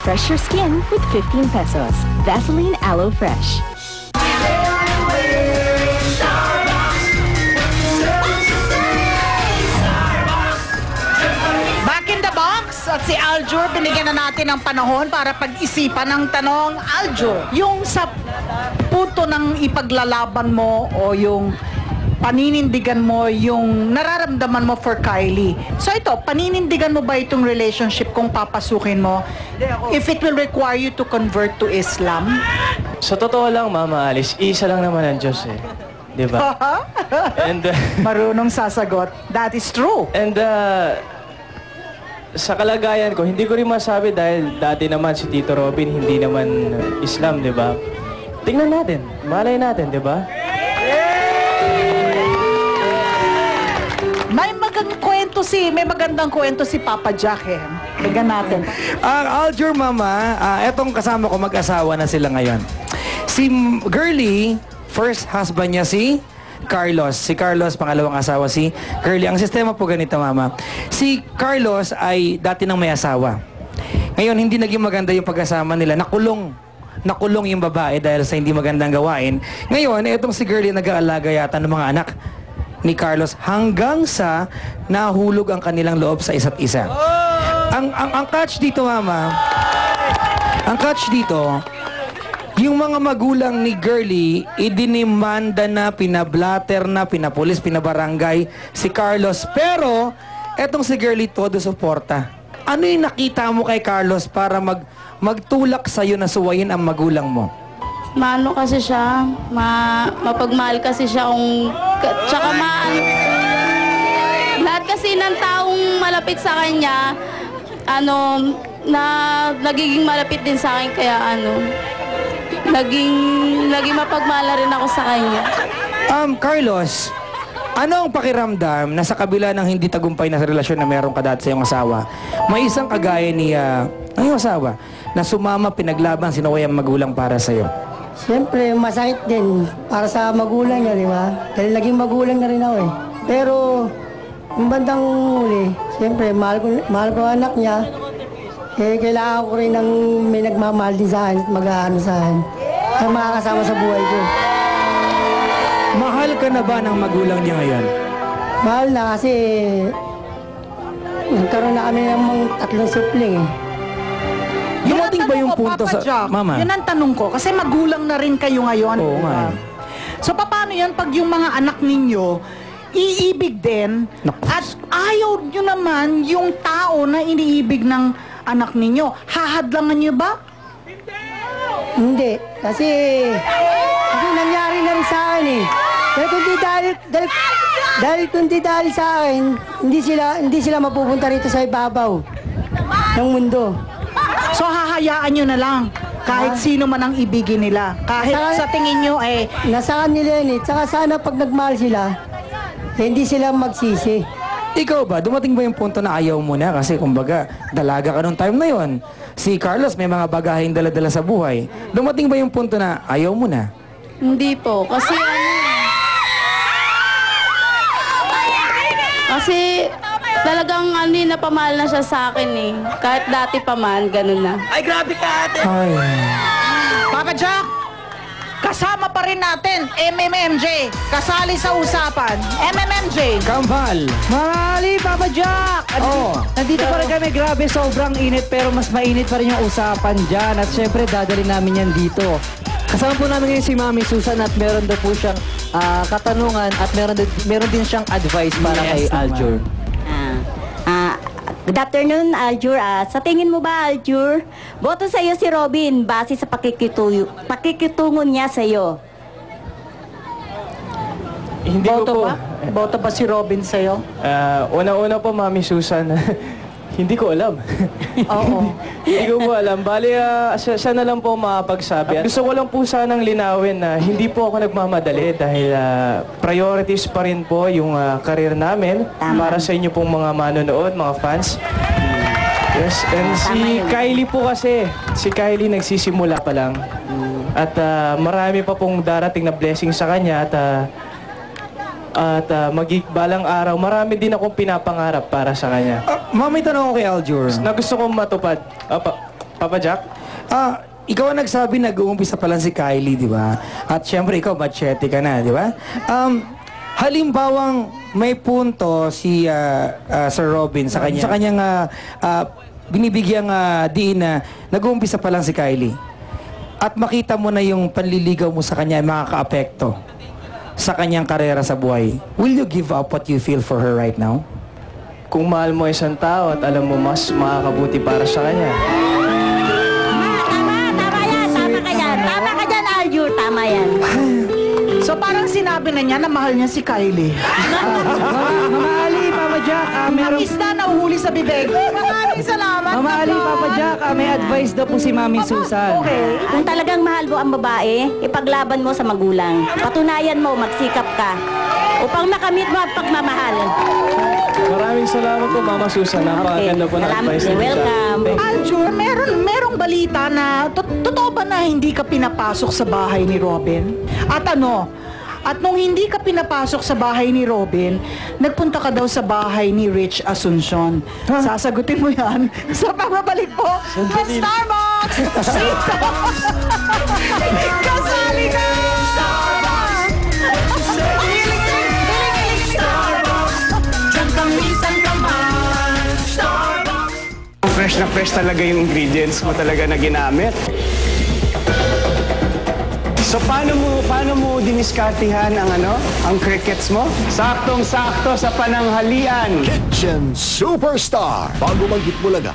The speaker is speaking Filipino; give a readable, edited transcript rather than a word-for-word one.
Refresh your skin with 15 pesos. Vaseline Aloe Fresh. Back in the box at si Aljur, binigyan na natin ng panahon para pag-isipan ng tanong. Aljur, yung sa punto ng ipaglalaban mo o yung paninindigan mo yung nararamdaman mo for Kylie. So ito, paninindigan mo ba itong relationship kung papasukin mo? If it will require you to convert to Islam? Sa totoo lang, Mama Alice, isa lang naman ang Diyos eh. Di ba? And, Marunong sasagot. That is true. and sa kalagayan ko, hindi ko rin masabi dahil dati naman si Tito Robin, hindi naman Islam, di ba? Tingnan natin, malay natin, di ba? May magandang kwento si Papa Jack eh. Tignan natin. Aljur, Mama, etong kasama ko mag-asawa na sila ngayon. Si Girlie, first husband niya si Carlos. Si Carlos, pangalawang asawa si Girlie. Ang sistema po ganito, Mama. Si Carlos ay dati nang may asawa. Ngayon, hindi naging maganda yung pag-asama nila. Nakulong yung babae dahil sa hindi magandang gawain. Ngayon, etong si Girlie nag-aalaga yata ng mga anak ni Carlos hanggang sa nahulog ang kanilang loob sa isa't isa. Ang catch dito, Mama, ang catch dito, yung mga magulang ni Girlie, idinimanda na, pinablatter na, pinapulis, pinabarangay si Carlos. Pero, etong si Girlie todo suporta. Ano yung nakita mo kay Carlos para magtulak sa'yo na suwayin ang magulang mo? Maano kasi siya, mapagmahal kasi siya tsaka lahat kasi ng taong malapit sa kanya, nagiging malapit din sa akin, kaya naging mapagmahal na rin ako sa kanya. Carlos, ano ang pakiramdam na sa kabila ng hindi tagumpay na relasyon na meron ka dati sa iyong asawa, may isang kagaya ni iyong asawa na sumama, pinaglaban, sinuway ang magulang para sa iyo? Siyempre, masakit din para sa magulang niya, di ba? Dahil naging magulang na rin ako eh. Pero, yung bandang huli, siyempre, mahal ko ang anak niya. Eh, kailangan ko rin ng may nagmamahal din sa akin at mag-aano sa akin. At makakasama sa buhay ko. Mahal ka na ba ng magulang niya ngayon? Mahal na kasi nagkaroon na kami ng mga 3 supling eh. Dumating ba yung punto Papa sa... Jack, Mama? yun ang tanong ko. Kasi magulang na rin kayo ngayon. Oo nga. So, paano yan pag yung mga anak ninyo iibig din at ayaw nyo naman yung tao na iniibig ng anak ninyo? Hahadlangan nyo ba? Hindi. Kasi nangyari na rin sa akin eh. Dahil kundi dahil sa akin, hindi sila mapupunta rito sa ibabaw ng mundo. So, hahayaan nyo na lang kahit sino man ang ibigin nila. Kahit sa tingin nyo eh... Nasa kanila yun eh. Tsaka sana pag nagmahal sila, hindi sila magsisi. Ikaw ba, dumating ba yung punto na ayaw mo na? Kasi kumbaga, dalaga ka nung time na yon. Si Carlos may mga bagaheng dala-dala sa buhay. Dumating ba yung punto na ayaw mo na? Hindi po, kasi talagang napamahal na siya sa akin eh. Kahit dati pa man, ganun na. Ay, grabe ka ate! Ay. Papa Jack, kasama pa rin natin, MMMJ. Kasali sa usapan, MMMJ. Kambal. Mahali, Papa Jack! Nandito pa rin kami, grabe, sobrang init, pero mas mainit pa rin yung usapan dyan. At syempre, dadali namin yan dito. Kasama po namin ngayon si Mami Susan at meron daw po siyang katanungan at meron din siyang advice para kay Aljur. Good afternoon, Aljur. Sa tingin mo ba, Aljur, boto sa iyo si Robin base sa pakikitungo niya sa iyo? Hindi ko po. Boto ba si Robin sa'yo? Una-una po, Mami Susan, hindi ko alam. Oo. Hindi ko po alam. Bali, siya na lang po makapagsabi. At gusto ko lang po sanang linawin na hindi po ako nagmamadali dahil priorities pa rin po yung career namin. Para sa inyo pong mga manonood, mga fans. Yes, and si Kylie po kasi, si Kylie nagsisimula pa lang. At marami pa pong darating na blessing sa kanya at balang araw, marami din akong pinapangarap para sa kanya. Ma'am, may tanong ako kay Aljur. Na gusto kong matupad. Papa Jack? Ikaw ang nagsabi nag-uumpisa pa lang si Kylie, di ba? At syempre ikaw, machete ka na, di ba? Halimbawang may punto si Sir Robin sa kanyang binibigyang diin na nag-uumpisa pa lang si Kylie. At makita mo na yung panliligaw mo sa kanya ay makaka-apekto sa kanyang karera sa buhay. Will you give up what you feel for her right now? Kung mahal mo isang tao at alam mo mas makakabuti para sa kanya. Tama ka dyan, Aljur. Tama yan. So parang sinabi na niya na mahal niya si Kylie. Mama Ali, Papa Jack, Ang meron... isda na uhuli sa bibig. Maraming salamat. Mama Ali, Kapon. Papa Jack, may advice daw po si Mami Susan. Okay. Kung talagang mahal mo ang babae, ipaglaban mo sa magulang. Patunayan mo, magsikap ka. Upang makamit mo ang pagmamahal. Maraming salamat po, Mama Susan. Napakaganda po ng Salamat advice din. niyo. Welcome. Aljur, merong balita na totoo ba na hindi ka pinapasok sa bahay ni Robin? At nung hindi ka pinapasok sa bahay ni Robin, nagpunta ka daw sa bahay ni Rich Asuncion. Sasagutin mo yan sa pagbabalik po ng Starbucks! Kasali ka! Fresh na fresh talaga yung ingredients mo talaga na ginamit. So paano mo diniskartihan ang crickets mo? Saktong-sakto sa pananghalian. Kitchen Superstar. Bago mag-Bulaga.